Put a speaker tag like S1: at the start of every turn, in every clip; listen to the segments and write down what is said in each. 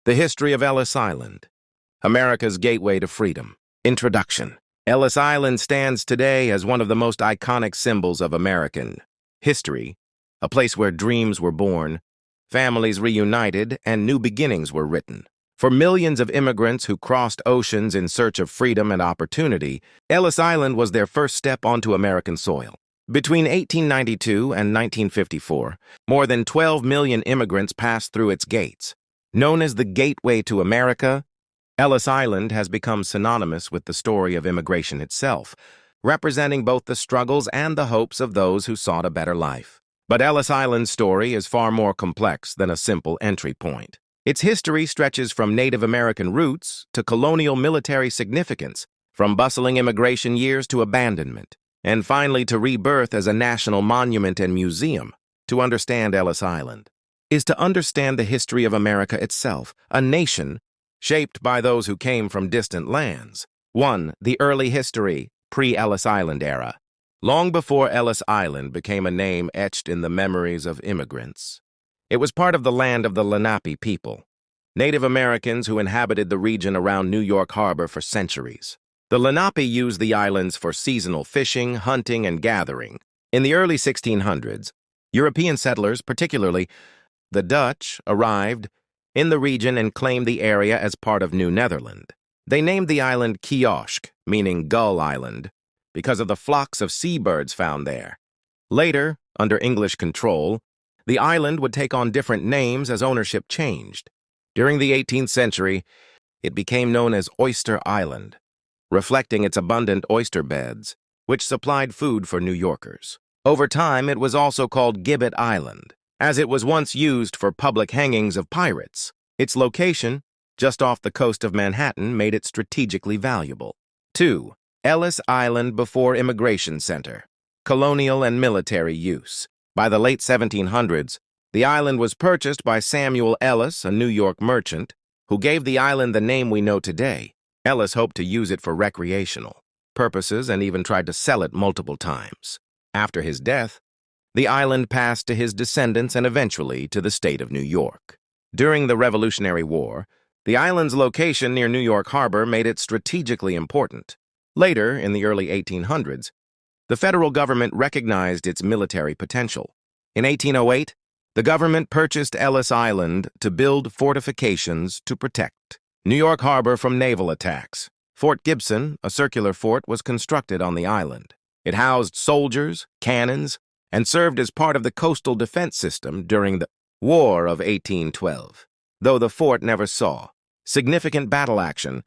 S1: The History of Ellis Island, America's Gateway to Freedom. Introduction. Ellis Island stands today as one of the most iconic symbols of American history, a place where dreams were born, families reunited, and new beginnings were written. For millions of immigrants who crossed oceans in search of freedom and opportunity, Ellis Island was their first step onto American soil. Between 1892 and 1954, more than 12 million immigrants passed through its gates. Known as the Gateway to America, Ellis Island has become synonymous with the story of immigration itself, representing both the struggles and the hopes of those who sought a better life. But Ellis Island's story is far more complex than a simple entry point. Its history stretches from Native American roots to colonial military significance, from bustling immigration years to abandonment, and finally to rebirth as a national monument and museum. To understand Ellis Island is to understand the history of America itself, a nation shaped by those who came from distant lands. 1. The early history, pre-Ellis Island era. Long before Ellis Island became a name etched in the memories of immigrants, it was part of the land of the Lenape people, Native Americans who inhabited the region around New York Harbor for centuries. The Lenape used the islands for seasonal fishing, hunting, and gathering. In the early 1600s, European settlers, particularly the Dutch, arrived in the region and claimed the area as part of New Netherland. They named the island Kiosk, meaning Gull Island, because of the flocks of seabirds found there. Later, under English control, the island would take on different names as ownership changed. During the 18th century, it became known as Oyster Island, reflecting its abundant oyster beds, which supplied food for New Yorkers. Over time, it was also called Gibbet Island, as it was once used for public hangings of pirates. Its location, just off the coast of Manhattan, made it strategically valuable. 2. Ellis Island before Immigration Center. Colonial and military use. By the late 1700s, the island was purchased by Samuel Ellis, a New York merchant, who gave the island the name we know today. Ellis hoped to use it for recreational purposes and even tried to sell it multiple times. After his death, the island passed to his descendants and eventually to the state of New York. During the Revolutionary War, the island's location near New York Harbor made it strategically important. Later, in the early 1800s, the federal government recognized its military potential. In 1808, the government purchased Ellis Island to build fortifications to protect New York Harbor from naval attacks. Fort Gibson, a circular fort, was constructed on the island. It housed soldiers, cannons, and served as part of the coastal defense system during the War of 1812. Though the fort never saw significant battle action,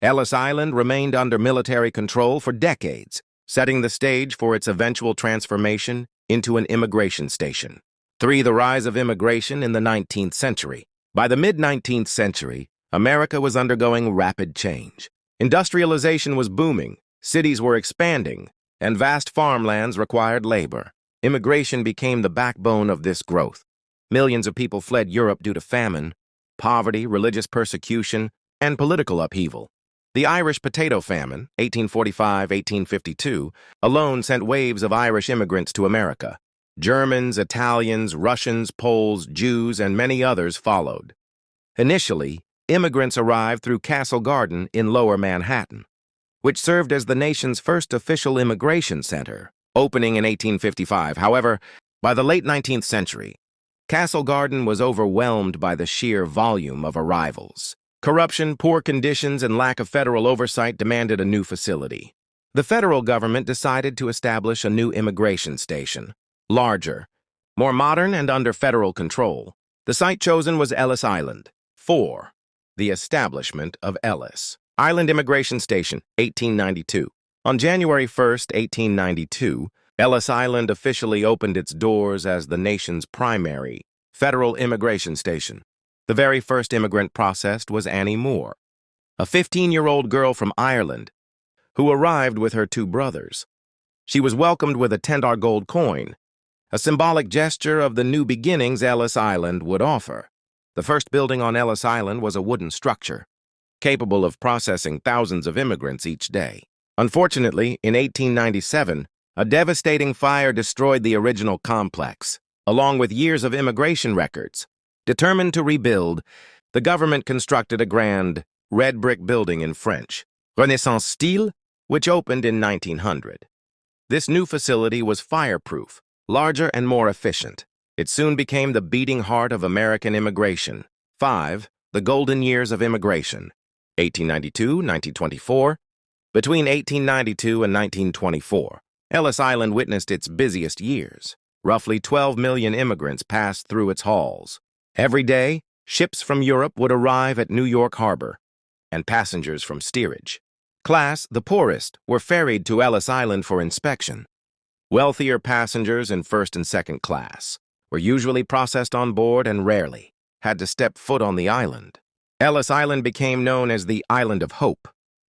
S1: Ellis Island remained under military control for decades, setting the stage for its eventual transformation into an immigration station. 3. The rise of immigration in the 19th century. By the mid-19th century, America was undergoing rapid change. Industrialization was booming, cities were expanding, and vast farmlands required labor. Immigration became the backbone of this growth. Millions of people fled Europe due to famine, poverty, religious persecution, and political upheaval. The Irish potato famine, 1845-1852, alone sent waves of Irish immigrants to America. Germans, Italians, Russians, Poles, Jews, and many others followed. Initially, immigrants arrived through Castle Garden in Lower Manhattan, which served as the nation's first official immigration center, opening in 1855. However, by the late 19th century, Castle Garden was overwhelmed by the sheer volume of arrivals. Corruption, poor conditions, and lack of federal oversight demanded a new facility. The federal government decided to establish a new immigration station, larger, more modern, and under federal control. The site chosen was Ellis Island. 4. The establishment of Ellis Island Immigration Station, 1892. On January 1, 1892, Ellis Island officially opened its doors as the nation's primary federal immigration station. The very first immigrant processed was Annie Moore, a 15-year-old girl from Ireland who arrived with her 2 brothers. She was welcomed with a $10 gold coin, a symbolic gesture of the new beginnings Ellis Island would offer. The first building on Ellis Island was a wooden structure, capable of processing thousands of immigrants each day. Unfortunately, in 1897, a devastating fire destroyed the original complex, along with years of immigration records. Determined to rebuild, The government constructed a grand red brick building in French, Renaissance style, which opened in 1900. This new facility was fireproof, larger and more efficient. It soon became the beating heart of American immigration. 5. The Golden Years of Immigration, 1892-1924. Between 1892 and 1924, Ellis Island witnessed its busiest years. Roughly 12 million immigrants passed through its halls. Every day, ships from Europe would arrive at New York Harbor, and passengers from steerage. Class, the poorest, were ferried to Ellis Island for inspection. Wealthier passengers in first and second class were usually processed on board and rarely had to step foot on the island. Ellis Island became known as the Island of Hope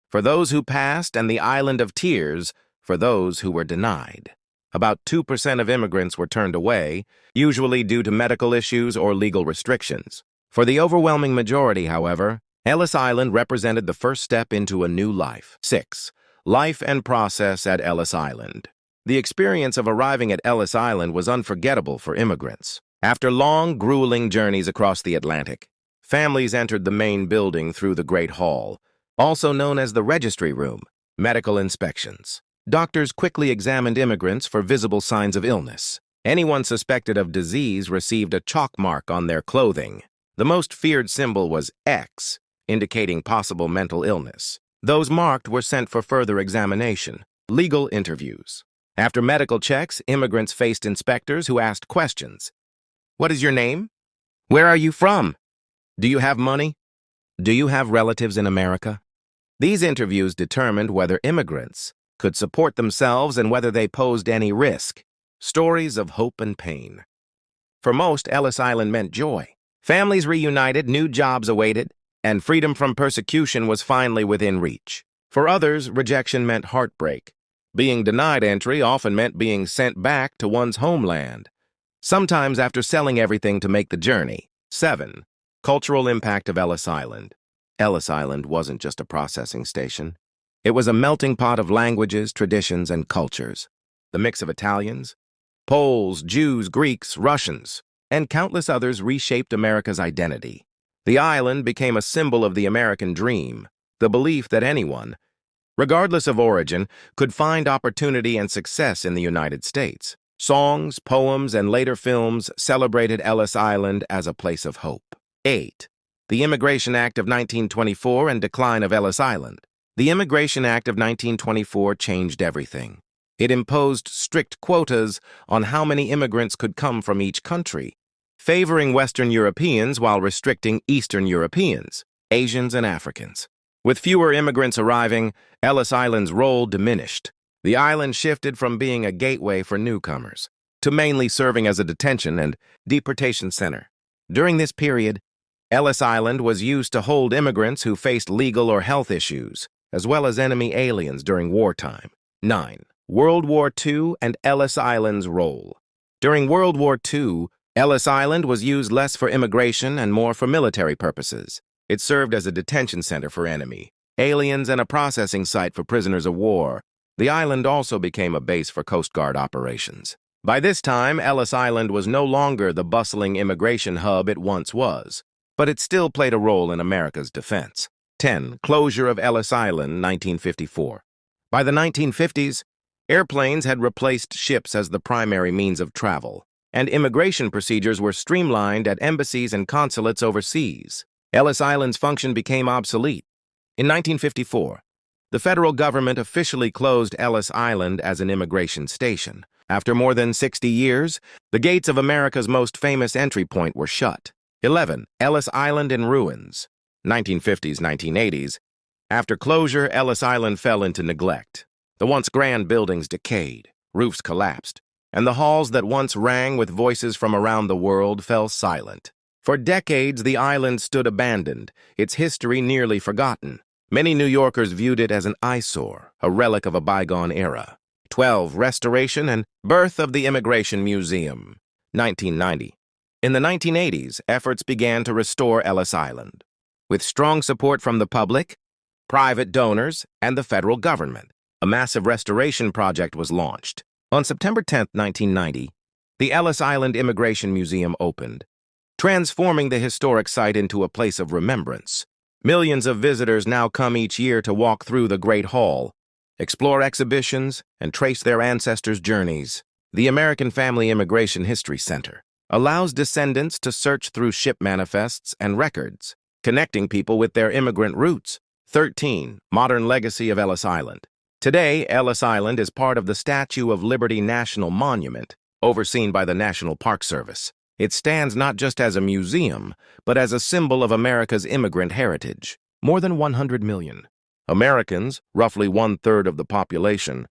S1: for those who passed and the Island of Tears for those who were denied. About 2% of immigrants were turned away, usually due to medical issues or legal restrictions. For the overwhelming majority, however, Ellis Island represented the first step into a new life. 6. Life and process at Ellis Island. The experience of arriving at Ellis Island was unforgettable for immigrants. After long, grueling journeys across the Atlantic, families entered the main building through the Great Hall, also known as the Registry Room. Medical inspections. Doctors quickly examined immigrants for visible signs of illness. Anyone suspected of disease received a chalk mark on their clothing. The most feared symbol was X, indicating possible mental illness. Those marked were sent for further examination. Legal interviews. After medical checks, immigrants faced inspectors who asked questions. What is your name? Where are you from? Do you have money? Do you have relatives in America? These interviews determined whether immigrants could support themselves and whether they posed any risk. Stories of hope and pain. For most, Ellis Island meant joy. Families reunited, new jobs awaited, and freedom from persecution was finally within reach. For others, rejection meant heartbreak. Being denied entry often meant being sent back to one's homeland, sometimes after selling everything to make the journey. 7. Cultural impact of Ellis Island. Ellis Island wasn't just a processing station. It was a melting pot of languages, traditions, and cultures. The mix of Italians, Poles, Jews, Greeks, Russians, and countless others reshaped America's identity. The island became a symbol of the American dream, the belief that anyone, regardless of origin, could find opportunity and success in the United States. Songs, poems, and later films celebrated Ellis Island as a place of hope. 8. The Immigration Act of 1924 and decline of Ellis Island. The Immigration Act of 1924 changed everything. It imposed strict quotas on how many immigrants could come from each country, favoring Western Europeans while restricting Eastern Europeans, Asians, and Africans. With fewer immigrants arriving, Ellis Island's role diminished. The island shifted from being a gateway for newcomers to mainly serving as a detention and deportation center. During this period, Ellis Island was used to hold immigrants who faced legal or health issues, as well as enemy aliens during wartime. 9. World War II and Ellis Island's role. During World War II, Ellis Island was used less for immigration and more for military purposes. It served as a detention center for enemy aliens and a processing site for prisoners of war. The island also became a base for Coast Guard operations. By this time, Ellis Island was no longer the bustling immigration hub it once was, but it still played a role in America's defense. 10. Closure of Ellis Island, 1954. By the 1950s, airplanes had replaced ships as the primary means of travel, and immigration procedures were streamlined at embassies and consulates overseas. Ellis Island's function became obsolete. In 1954, the federal government officially closed Ellis Island as an immigration station. After more than 60 years, the gates of America's most famous entry point were shut. 11. Ellis Island in ruins. 1950s, 1980s. After closure, Ellis Island fell into neglect. The once grand buildings decayed, roofs collapsed, and the halls that once rang with voices from around the world fell silent. For decades, the island stood abandoned, its history nearly forgotten. Many New Yorkers viewed it as an eyesore, a relic of a bygone era. 12. Restoration and birth of the Immigration Museum. 1990. In the 1980s, efforts began to restore Ellis Island, with strong support from the public, private donors, and the federal government. A massive restoration project was launched. On September 10, 1990, the Ellis Island Immigration Museum opened. transforming the historic site into a place of remembrance. Millions of visitors now come each year to walk through the Great Hall, explore exhibitions, and trace their ancestors' journeys. The American Family Immigration History Center allows descendants to search through ship manifests and records, connecting people with their immigrant roots. 13. Modern legacy of Ellis Island. Today, Ellis Island is part of the Statue of Liberty National Monument, overseen by the National Park Service. It stands not just as a museum, but as a symbol of America's immigrant heritage. More than 100 million Americans, roughly one-third of the population,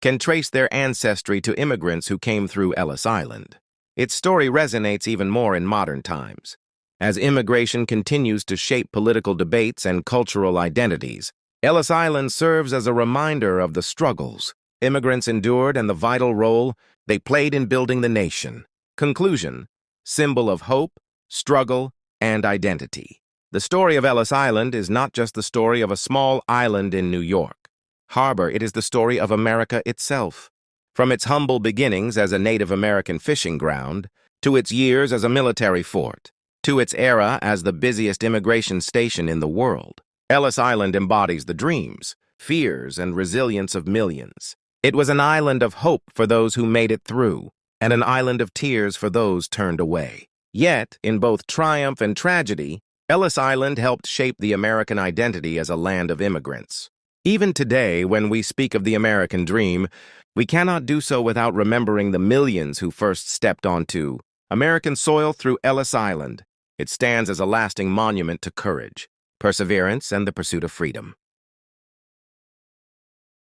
S1: can trace their ancestry to immigrants who came through Ellis Island. Its story resonates even more in modern times. As immigration continues to shape political debates and cultural identities, Ellis Island serves as a reminder of the struggles immigrants endured and the vital role they played in building the nation. Conclusion: symbol of hope, struggle, and identity. The story of Ellis Island is not just the story of a small island in New York Harbor, it is the story of America itself. From its humble beginnings as a Native American fishing ground, to its years as a military fort, to its era as the busiest immigration station in the world, Ellis Island embodies the dreams, fears, and resilience of millions. It was an island of hope for those who made it through, and an island of tears for those turned away. Yet, in both triumph and tragedy, Ellis Island helped shape the American identity as a land of immigrants. Even today, when we speak of the American dream, we cannot do so without remembering the millions who first stepped onto American soil through Ellis Island. It stands as a lasting monument to courage, perseverance, and the pursuit of freedom.